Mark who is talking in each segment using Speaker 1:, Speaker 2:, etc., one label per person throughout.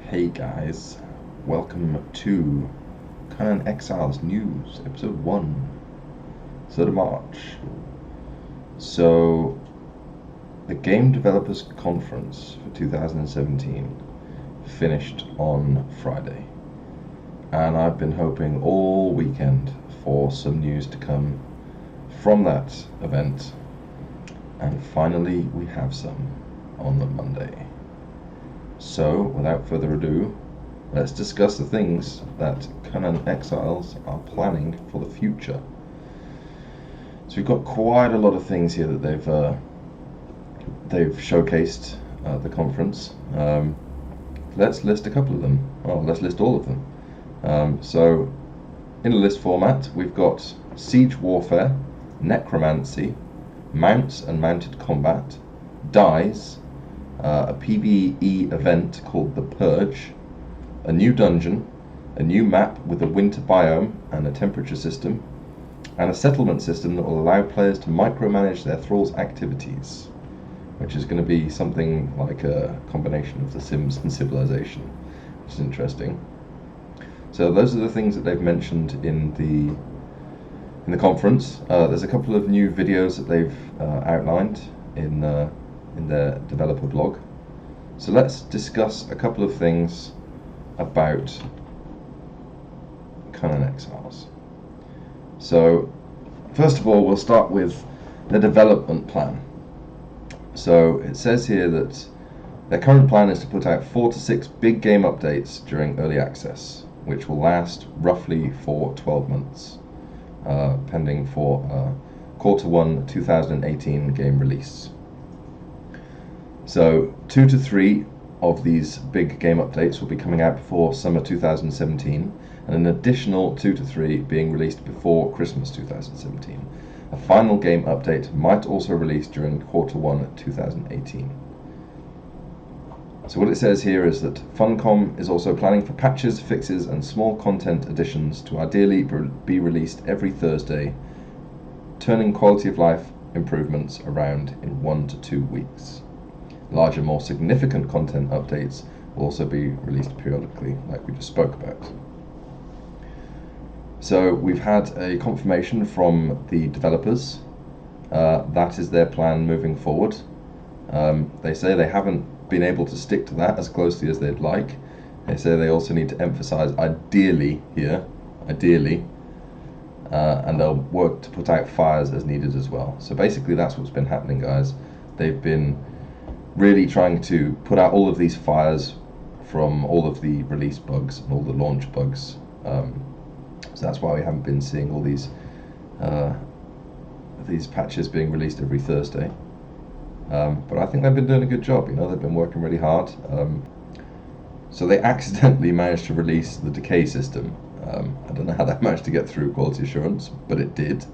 Speaker 1: Hey guys, welcome to Conan Exiles News, Episode 1, 3rd of March. So, the Game Developers Conference for 2017 finished on Friday, and I've been hoping all weekend for some news to come from that event, and finally we have some on the Monday. So, without further ado, let's discuss the things that Conan Exiles are planning for the future. So we've got quite a lot of things here that they've showcased at the conference. Let's list a couple of them. Well, let's list all of them. So, in a list format, we've got Siege Warfare, Necromancy, Mounts and Mounted Combat, Dies, a PvE event called The Purge, a new dungeon, a new map with a winter biome and a temperature system, and a settlement system that will allow players to micromanage their thralls' activities, which is going to be something like a combination of The Sims and Civilization, which is interesting. So those are the things that they've mentioned in the conference. There's a couple of new videos that they've outlined in their developer blog. So let's discuss a couple of things about Conan Exiles. So first of all, we'll start with the development plan. So it says here that their current plan is to put out 4 to 6 big game updates during early access, which will last roughly for 12 months, pending for Q1 2018 game release. So 2 to 3 of these big game updates will be coming out before summer 2017, and an additional 2 to 3 being released before Christmas 2017. A final game update might also release during Q1 2018. So what it says here is that Funcom is also planning for patches, fixes and small content additions to ideally be released every Thursday, turning quality of life improvements around in 1 to 2 weeks. Larger, more significant content updates will also be released periodically, like we just spoke about. So we've had a confirmation from the developers. That is their plan moving forward. They say they haven't been able to stick to that as closely as they'd like. They say they also need to emphasize ideally, and they'll work to put out fires as needed as well. So basically that's what's been happening, guys. They've been really trying to put out all of these fires from all of the release bugs and all the launch bugs. So that's why we haven't been seeing all these patches being released every Thursday. But I think they've been doing a good job. They've been working really hard. So they accidentally managed to release the decay system. I don't know how that managed to get through quality assurance, but it did.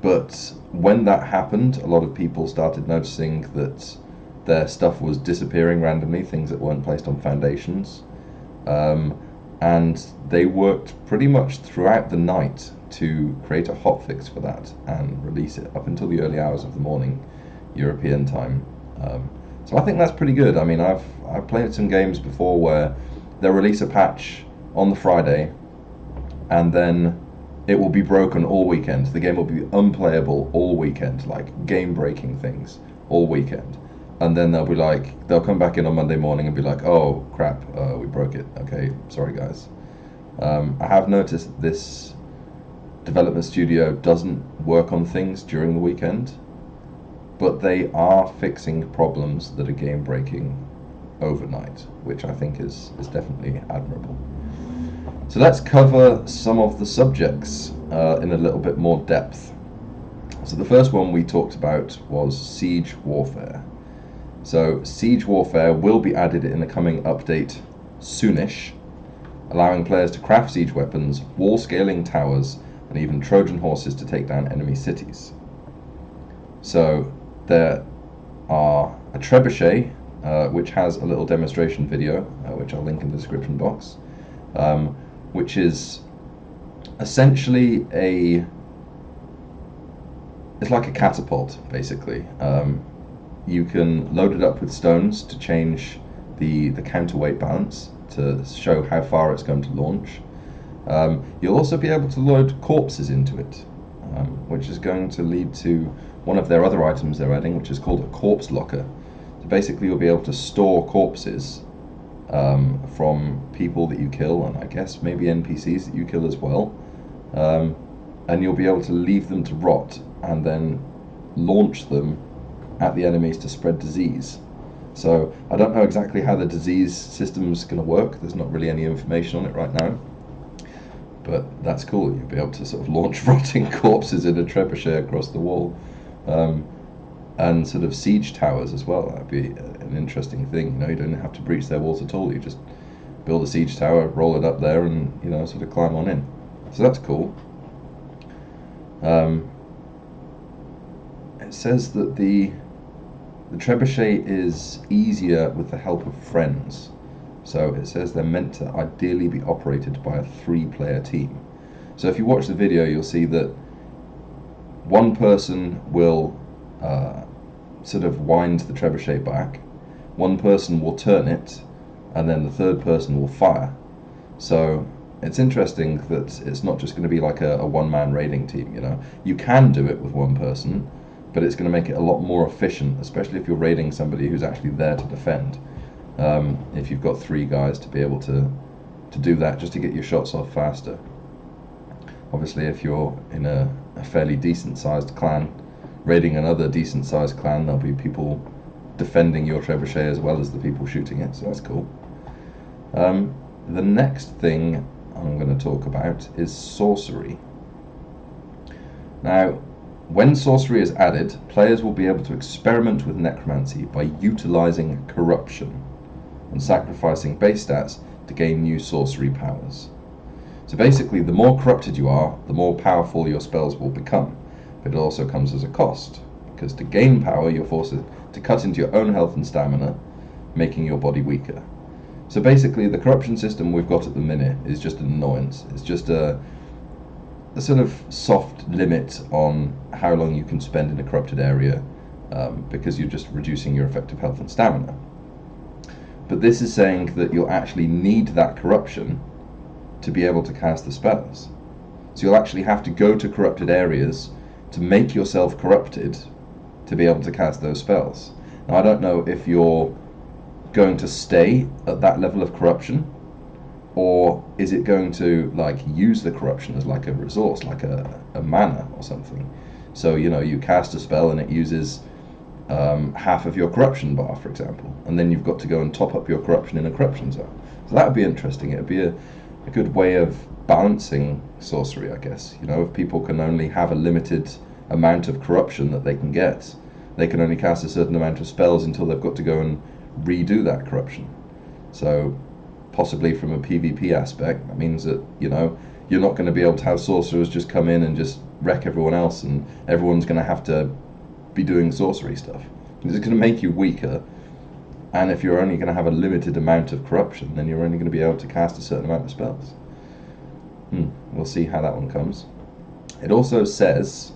Speaker 1: But when that happened, a lot of people started noticing that their stuff was disappearing randomly, things that weren't placed on foundations. And they worked pretty much throughout the night to create a hotfix for that and release it up until the early hours of the morning, European time. So I think that's pretty good. I mean, I've played some games before where they'll release a patch on the Friday and then it will be broken all weekend. The game will be unplayable all weekend, like game-breaking things all weekend. And then they'll come back in on Monday morning and be like, oh crap, we broke it. Okay, sorry guys. I have noticed this development studio doesn't work on things during the weekend, but they are fixing problems that are game-breaking overnight, which I think is definitely admirable. So let's cover some of the subjects in a little bit more depth. So the first one we talked about was Siege Warfare. So Siege Warfare will be added in a coming update soonish, allowing players to craft siege weapons, wall scaling towers, and even Trojan horses to take down enemy cities. So there are a trebuchet, which has a little demonstration video, which I'll link in the description box, which is essentially it's like a catapult, basically. You can load it up with stones to change the counterweight balance to show how far it's going to launch. You'll also be able to load corpses into it, which is going to lead to one of their other items they're adding, which is called a corpse locker. So basically you'll be able to store corpses from people that you kill, and I guess maybe NPCs that you kill as well, and you'll be able to leave them to rot and then launch them at the enemies to spread disease. So I don't know exactly how the disease system is going to work. There's not really any information on it right now, but that's cool. You'll be able to sort of launch rotting corpses in a trebuchet across the wall, and sort of siege towers as well. That'd be an interesting thing. You know, you don't have to breach their walls at all. You just build a siege tower, roll it up there, and you know, sort of climb on in. So that's cool. It says that the trebuchet is easier with the help of friends. So it says they're meant to ideally be operated by a 3-player team. So if you watch the video, you'll see that one person will sort of wind the trebuchet back, one person will turn it, and then the third person will fire. So it's interesting that it's not just going to be like a one-man raiding team. You know, you can do it with one person, but it's going to make it a lot more efficient, especially if you're raiding somebody who's actually there to defend. If you've got 3 guys to be able to do that, just to get your shots off faster. Obviously, if you're in a fairly decent-sized clan, raiding another decent-sized clan, there'll be people defending your trebuchet as well as the people shooting it, so that's cool. The next thing I'm going to talk about is sorcery. Now, when sorcery is added, players will be able to experiment with necromancy by utilizing corruption and sacrificing base stats to gain new sorcery powers. So basically, the more corrupted you are, the more powerful your spells will become. But it also comes as a cost, because to gain power, you're forced to cut into your own health and stamina, making your body weaker. So basically, the corruption system we've got at the minute is just an annoyance. It's just a sort of soft limit on how long you can spend in a corrupted area, because you're just reducing your effective health and stamina. But this is saying that you'll actually need that corruption to be able to cast the spells. So you'll actually have to go to corrupted areas to make yourself corrupted to be able to cast those spells. Now, I don't know if you're going to stay at that level of corruption, or is it going to like use the corruption as like a resource, like a mana or something. So, you know, you cast a spell and it uses half of your corruption bar, for example, and then you've got to go and top up your corruption in a corruption zone. So that would be interesting. It would be a good way of balancing sorcery, I guess. You know, if people can only have a limited amount of corruption that they can get, they can only cast a certain amount of spells until they've got to go and redo that corruption. So possibly from a PvP aspect, that means that, you know, you're not going to be able to have sorcerers just come in and just wreck everyone else, and everyone's going to have to be doing sorcery stuff. It's going to make you weaker, and if you're only going to have a limited amount of corruption, then you're only going to be able to cast a certain amount of spells. We'll see how that one comes. It also says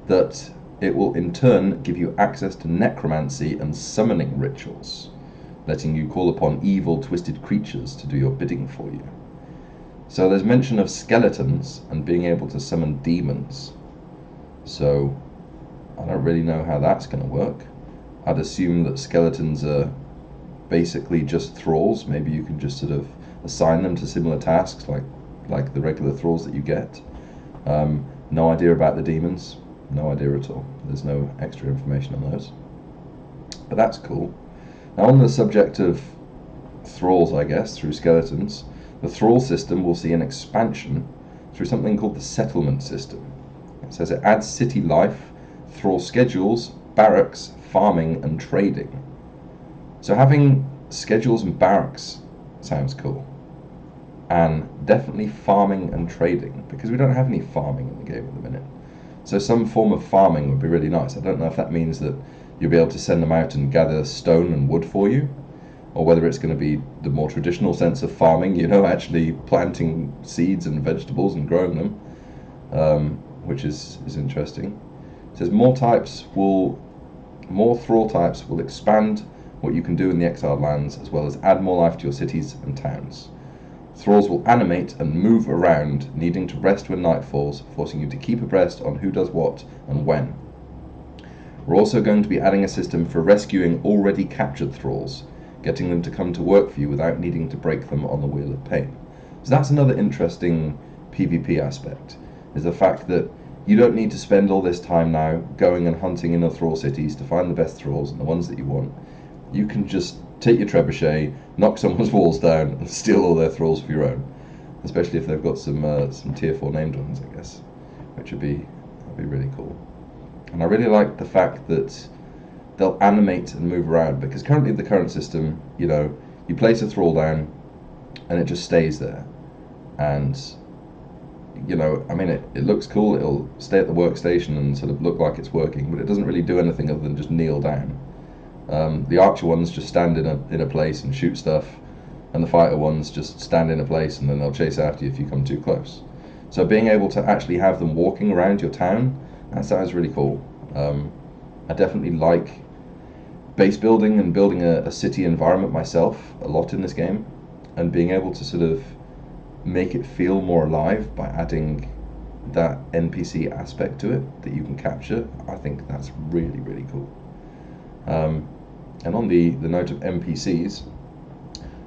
Speaker 1: that it will in turn give you access to necromancy and summoning rituals, letting you call upon evil, twisted creatures to do your bidding for you. So there's mention of skeletons and being able to summon demons. So I don't really know how that's going to work. I'd assume that skeletons are basically just thralls. Maybe you can just sort of assign them to similar tasks like the regular thralls that you get. No idea about the demons. No idea at all. There's no extra information on those. But that's cool. Now, on the subject of thralls, I guess, through skeletons, the thrall system will see an expansion through something called the settlement system. It says it adds city life, thrall schedules, barracks, farming, and trading. So having schedules and barracks sounds cool. And definitely farming and trading, because we don't have any farming in the game at the minute. So some form of farming would be really nice. I don't know if that means that you'll be able to send them out and gather stone and wood for you, or whether it's going to be the more traditional sense of farming, you know, actually planting seeds and vegetables and growing them, which is interesting. It says more thrall types will expand what you can do in the exiled lands, as well as add more life to your cities and towns. Thralls will animate and move around, needing to rest when night falls, forcing you to keep abreast on who does what and when. We're also going to be adding a system for rescuing already captured thralls, getting them to come to work for you without needing to break them on the Wheel of Pain. So that's another interesting PvP aspect, is the fact that you don't need to spend all this time now going and hunting in the thrall cities to find the best thralls and the ones that you want. You can just take your trebuchet, knock someone's walls down, and steal all their thralls for your own. Especially if they've got some tier 4 named ones, I guess, which would be really cool. And I really like the fact that they'll animate and move around, because currently the current system, you place a thrall down and it just stays there. And it looks cool, it'll stay at the workstation and sort of look like it's working, but it doesn't really do anything other than just kneel down. The archer ones just stand in a place and shoot stuff, and the fighter ones just stand in a place and then they'll chase after you if you come too close. So being able to actually have them walking around your town, that sounds really cool. I definitely like base building and building a city environment myself a lot in this game, and being able to sort of make it feel more alive by adding that NPC aspect to it that you can capture, I think that's really, really cool. And on the note of NPCs,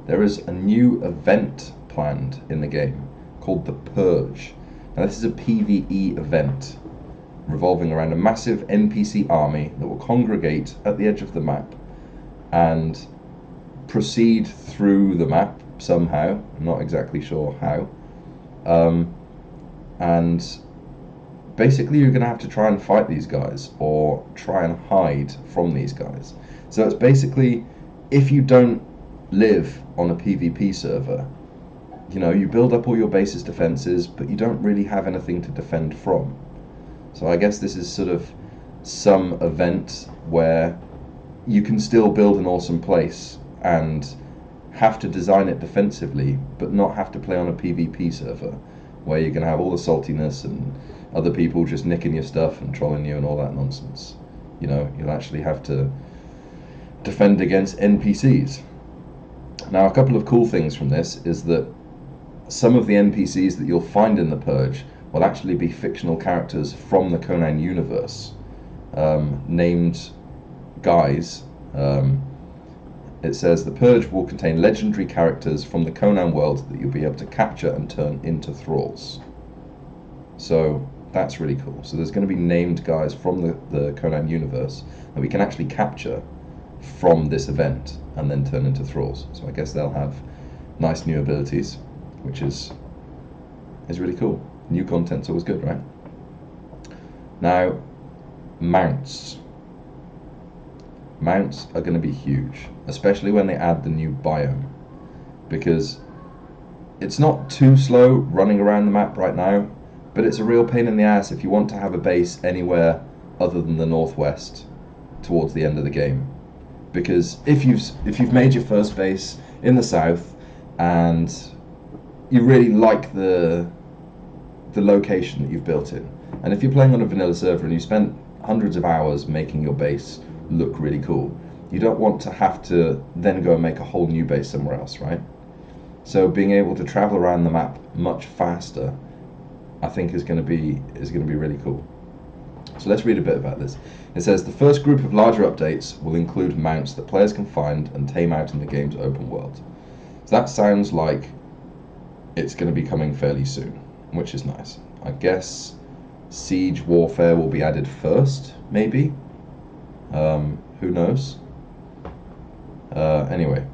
Speaker 1: there is a new event planned in the game called the Purge. Now this is a PvE event revolving around a massive NPC army that will congregate at the edge of the map and proceed through the map somehow. I'm not exactly sure how. And basically you're going to have to try and fight these guys or try and hide from these guys. So it's basically, if you don't live on a PvP server, you build up all your base's defenses, but you don't really have anything to defend from. So I guess this is sort of some event where you can still build an awesome place and have to design it defensively, but not have to play on a PvP server where you're going to have all the saltiness and other people just nicking your stuff and trolling you and all that nonsense. You'll actually have to defend against NPCs. Now, a couple of cool things from this is that some of the NPCs that you'll find in the Purge will actually be fictional characters from the Conan universe, named guys. It says the Purge will contain legendary characters from the Conan world that you'll be able to capture and turn into thralls. So that's really cool. So there's going to be named guys from the Conan universe that we can actually capture from this event and then turn into thralls. So I guess they'll have nice new abilities, which is really cool. New content's always good, right? Now, mounts. Mounts are going to be huge, especially when they add the new biome, because it's not too slow running around the map right now, but it's a real pain in the ass if you want to have a base anywhere other than the northwest towards the end of the game. Because if you've made your first base in the south and you really like the location that you've built in, and if you're playing on a vanilla server and you spent hundreds of hours making your base look really cool, you don't want to have to then go and make a whole new base somewhere else, right? So being able to travel around the map much faster, I think is going to be really cool. So let's read a bit about this. It says the first group of larger updates will include mounts that players can find and tame out in the game's open world. So that sounds like it's going to be coming fairly soon, which is nice. I guess Siege Warfare will be added first, maybe? Who knows? Anyway,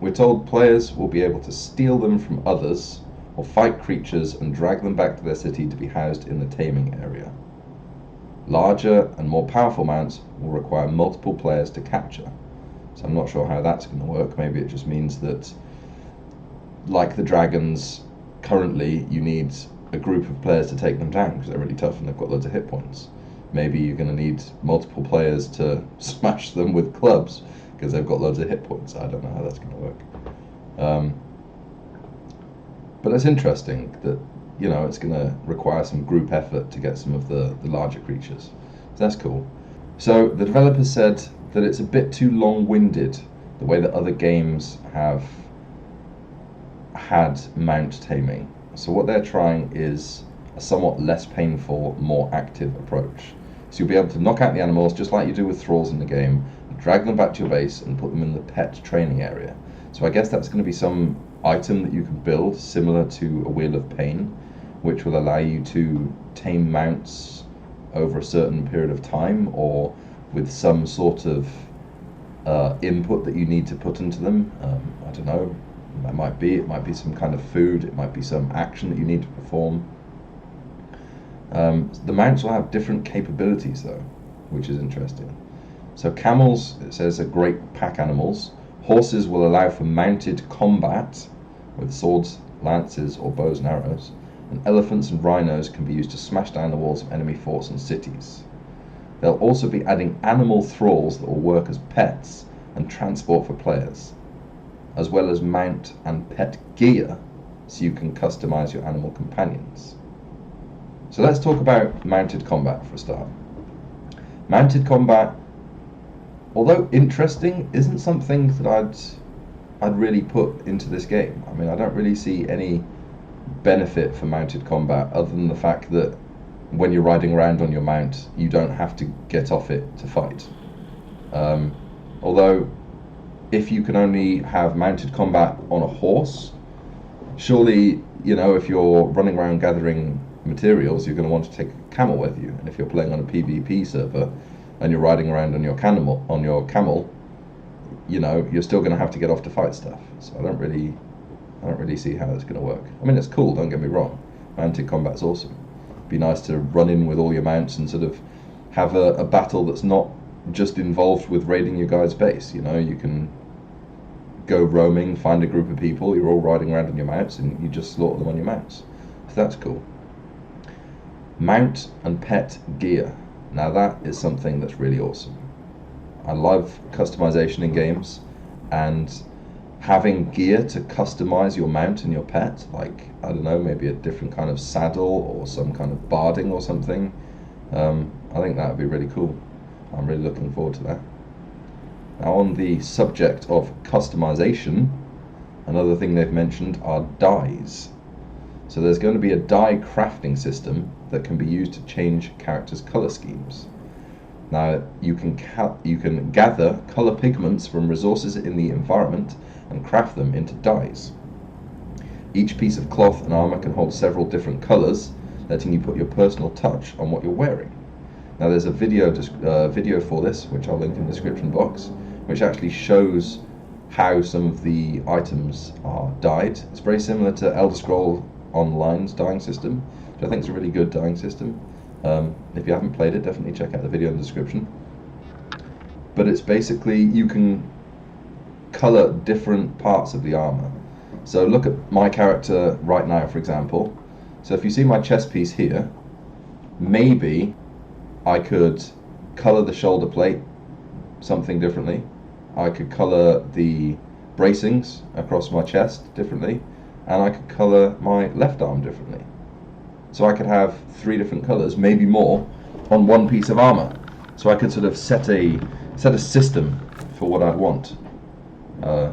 Speaker 1: we're told players will be able to steal them from others or fight creatures and drag them back to their city to be housed in the taming area. Larger and more powerful mounts will require multiple players to capture. So I'm not sure how that's going to work. Maybe it just means that, like the dragons, currently you need a group of players to take them down because they're really tough and they've got loads of hit points. Maybe you're going to need multiple players to smash them with clubs because they've got loads of hit points. I don't know how that's going to work. But it's interesting that, it's going to require some group effort to get some of the larger creatures. So that's cool. So the developers said that it's a bit too long-winded the way that other games have had mount taming. So what they're trying is a somewhat less painful, more active approach. So you'll be able to knock out the animals just like you do with thralls in the game, drag them back to your base and put them in the pet training area. So I guess that's going to be some item that you can build similar to a Wheel of Pain, which will allow you to tame mounts over a certain period of time, or with some sort of input that you need to put into them. I don't know. It might be some kind of food. It might be some action that you need to perform. The mounts will have different capabilities though, which is interesting. So camels, it says, are great pack animals. Horses will allow for mounted combat with swords, lances, or bows and arrows. And elephants and rhinos can be used to smash down the walls of enemy forts and cities. They'll also be adding animal thralls that will work as pets and transport for players, as well as mount and pet gear, so you can customize your animal companions. So let's talk about mounted combat for a start. Mounted combat, although interesting, isn't something that I'd really put into this game. I mean, I don't really see any benefit for mounted combat other than the fact that when you're riding around on your mount, you don't have to get off it to fight. Although, if you can only have mounted combat on a horse, surely, you know, if you're running around gathering materials, you're going to want to take a camel with you. And if you're playing on a PvP server and you're riding around on your camel, you know, you're still going to have to get off to fight stuff. So I don't really see how that's going to work. I mean, it's cool, don't get me wrong. Mounted combat's awesome. It'd be nice to run in with all your mounts and sort of have a battle that's not just involved with raiding your guy's base. You know, you can go roaming, find a group of people, you're all riding around on your mounts, and you just slaughter them on your mounts. So that's cool. Mount and pet gear. Now that is something that's really awesome. I love customization in games, and having gear to customize your mount and your pet, like, I don't know, maybe a different kind of saddle or some kind of barding or something, I think that would be really cool. I'm really looking forward to that. Now, on the subject of customization, another thing they've mentioned are dyes. So there's going to be a dye crafting system that can be used to change characters' color schemes. Now, you can gather color pigments from resources in the environment and craft them into dyes. Each piece of cloth and armor can hold several different colors, letting you put your personal touch on what you're wearing. Now, there's a video for this, which I'll link in the description box, which actually shows how some of the items are dyed. It's very similar to Elder Scrolls Online's dyeing system, which I think is a really good dyeing system. If you haven't played it, definitely check out the video in the description. But it's basically, you can color different parts of the armor. So look at my character right now, for example. So if you see my chest piece here, maybe I could color the shoulder plate something differently. I could color the bracings across my chest differently, and I could color my left arm differently. So I could have 3 different colors, maybe more, on one piece of armor. So I could sort of set a system for what I'd want,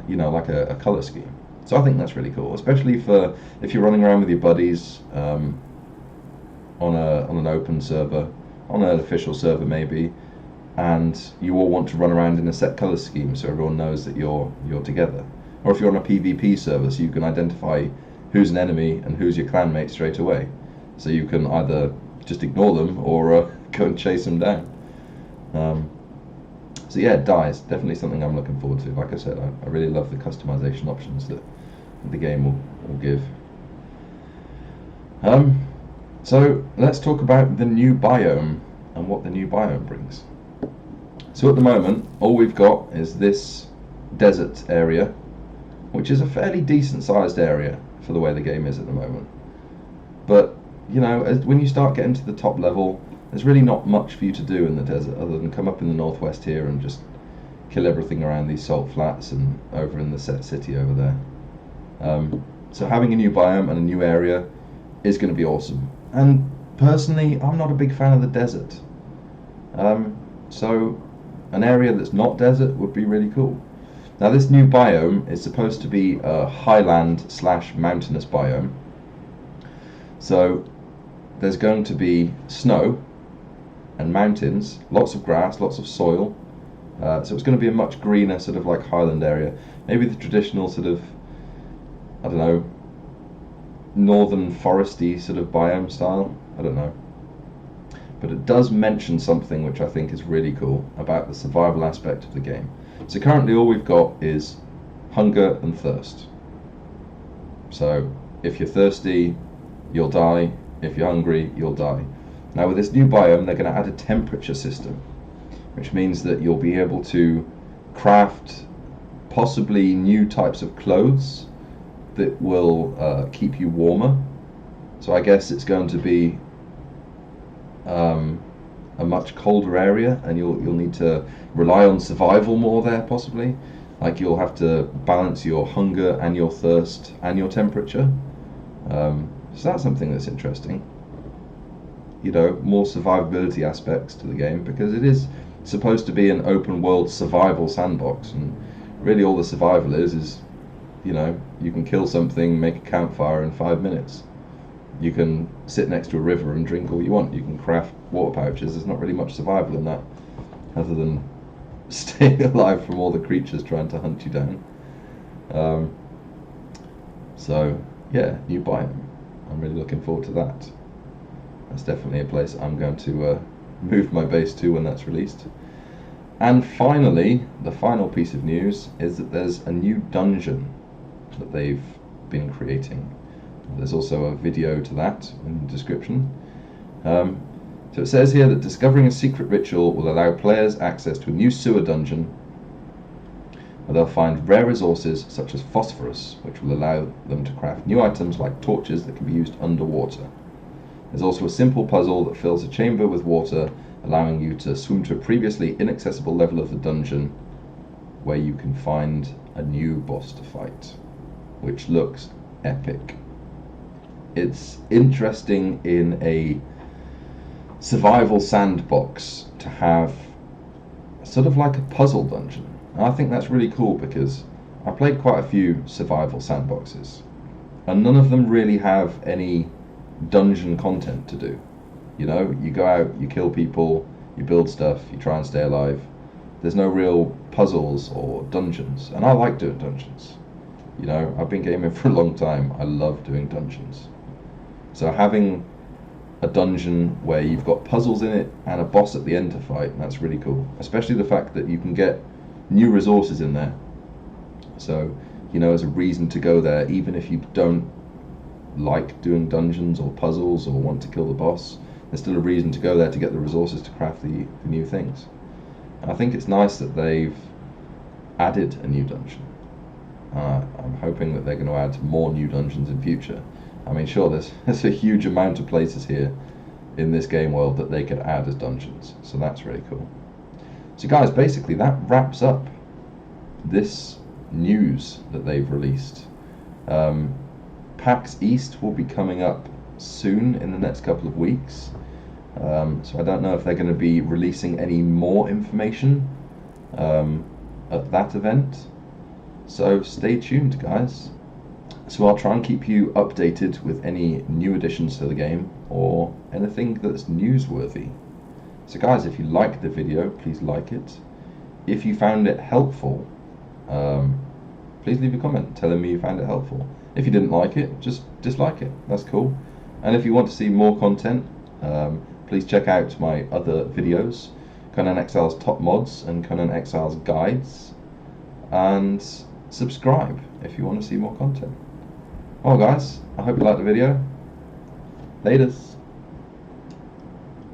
Speaker 1: you know, like a color scheme. So I think that's really cool, especially for if you're running around with your buddies on an open server, on an official server maybe, and you all want to run around in a set color scheme so everyone knows that you're together. Or if you're on a PvP server, so you can identify who's an enemy and who's your clanmate straight away. So you can either just ignore them or go and chase them down. So yeah, dyes, definitely something I'm looking forward to. Like I said, I really love the customization options that the game will give. So let's talk about the new biome and what the new biome brings. So at the moment, all we've got is this desert area, which is a fairly decent sized area for the way the game is at the moment. But, you know, when you start getting to the top level, there's really not much for you to do in the desert other than come up in the northwest here and just kill everything around these salt flats and over in the set city over there. So having a new biome and a new area is going to be awesome. And personally, I'm not a big fan of the desert. So an area that's not desert would be really cool. Now this new biome is supposed to be a highland / mountainous biome. So there's going to be snow and mountains, lots of grass, lots of soil. So it's going to be a much greener sort of like highland area. Maybe the traditional sort of, I don't know, northern foresty sort of biome style. I don't know. But it does mention something which I think is really cool about the survival aspect of the game. So currently all we've got is hunger and thirst. So if you're thirsty, you'll die. If you're hungry, you'll die. Now with this new biome, they're going to add a temperature system, which means that you'll be able to craft possibly new types of clothes that will keep you warmer. So I guess it's going to be a much colder area, and you'll need to rely on survival more there, possibly. Like you'll have to balance your hunger and your thirst and your temperature. So that's something that's interesting. You know, more survivability aspects to the game, because it is supposed to be an open world survival sandbox, and really all the survival is you know, you can kill something, make a campfire in 5 minutes. You can sit next to a river and drink all you want. You can craft water pouches. There's not really much survival in that, other than staying alive from all the creatures trying to hunt you down. So yeah, new biome. I'm really looking forward to that. That's definitely a place I'm going to move my base to when that's released. And finally, the final piece of news is that there's a new dungeon that they've been creating. There's also a video to that in the description. So it says here that discovering a secret ritual will allow players access to a new sewer dungeon where they'll find rare resources such as phosphorus, which will allow them to craft new items like torches that can be used underwater. There's also a simple puzzle that fills a chamber with water, allowing you to swim to a previously inaccessible level of the dungeon where you can find a new boss to fight, which looks epic. It's interesting in a survival sandbox to have sort of like a puzzle dungeon. And I think that's really cool, because I played quite a few survival sandboxes and none of them really have any dungeon content to do. You know, you go out, you kill people, you build stuff, you try and stay alive. There's no real puzzles or dungeons, and I like doing dungeons. You know, I've been gaming for a long time. I love doing dungeons. So having a dungeon where you've got puzzles in it and a boss at the end to fight, that's really cool. Especially the fact that you can get new resources in there. So, you know, as a reason to go there, even if you don't like doing dungeons or puzzles or want to kill the boss, there's still a reason to go there to get the resources to craft the new things. And I think it's nice that they've added a new dungeon. I'm hoping that they're going to add more new dungeons in future. I mean, sure, there's a huge amount of places here in this game world that they could add as dungeons, so that's really cool. So guys, basically that wraps up this news that they've released. PAX East will be coming up soon in the next couple of weeks. So I don't know if they're going to be releasing any more information at that event. So stay tuned, guys. So I'll try and keep you updated with any new additions to the game or anything that's newsworthy. So guys, if you liked the video, please like it. If you found it helpful, please leave a comment telling me you found it helpful. If you didn't like it, just dislike it. That's cool. And if you want to see more content, please check out my other videos, Conan Exiles Top Mods and Conan Exiles Guides, and subscribe if you want to see more content. Well guys, I hope you liked the video. Laters.